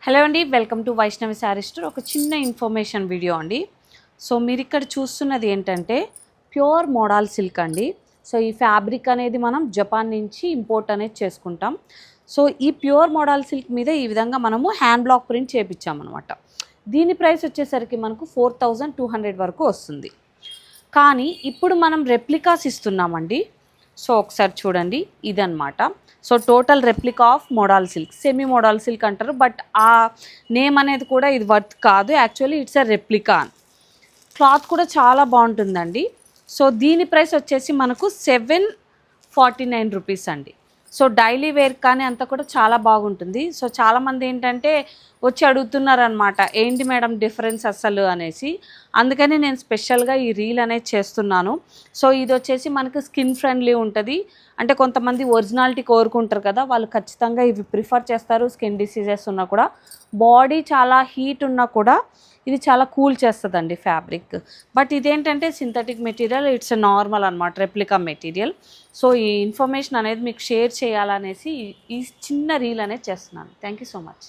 Hello అండి, welcome to Vaishnavi sari store. ఒక చిన్న ఇన్ఫర్మేషన్ వీడియో అండి. సో మీరు ఇక్కడ చూస్తున్నది ఏంటంటే ప్యూర్ మోడల్ సిల్క్ అండి. సో ఈ ఫ్యాబ్రిక్ అనేది మనం జపాన్ నుంచి ఇంపోర్ట్ అనేది చేసుకుంటాం. సో ఈ ప్యూర్ మోడల్ సిల్క్ మీద ఈ విధంగా మనము హ్యాండ్ బ్లాక్ ప్రింట్ చేయించామన్నమాట. దీని ప్రైస్ వచ్చేసరికి మనకు 4200 వరకు వస్తుంది. కానీ ఇప్పుడు మనం రెప్లికాస్ ఇస్తున్నామండి. సో ఒకసారి చూడండి, ఇదన్నమాట. So total replica of model silk, semi model silk అంటారు, బట్ ఆ నేమ్ అనేది కూడా ఇది వర్త్ కాదు. Actually it's a replica. Cloth కూడా చాలా బాగుంటుందండి. సో దీని ప్రైస్ వచ్చేసి మనకు 749 రూపీస్ అండి. సో డైలీ వేర్ కానీ అంతా కూడా చాలా బాగుంటుంది. సో చాలామంది ఏంటంటే వచ్చి అడుగుతున్నారనమాట, ఏంటి మేడం డిఫరెన్స్ అసలు అనేసి. అందుకని నేను స్పెషల్గా ఈ రీల్ అనేది చేస్తున్నాను. సో ఇది వచ్చేసి మనకు స్కిన్ ఫ్రెండ్లీ ఉంటుంది. అంటే కొంతమంది ఒరిజినాలిటీ కోరుకుంటారు కదా, వాళ్ళు ఖచ్చితంగా ఇవి ప్రిఫర్ చేస్తారు. స్కిన్ డిసీజెస్ ఉన్నా కూడా, బాడీ చాలా హీట్ ఉన్నా కూడా ఇది చాలా కూల్ చేస్తుందండి ఫ్యాబ్రిక్. బట్ ఇదేంటంటే సింథటిక్ మెటీరియల్, ఇట్స్ నార్మల్ అనమాట, రెప్లికా మెటీరియల్. సో ఈ ఇన్ఫర్మేషన్ అనేది మీకు షేర్ చేయాలనేసి ఈ చిన్న రీల్ అనేది చేస్తున్నాను. Thank you so much.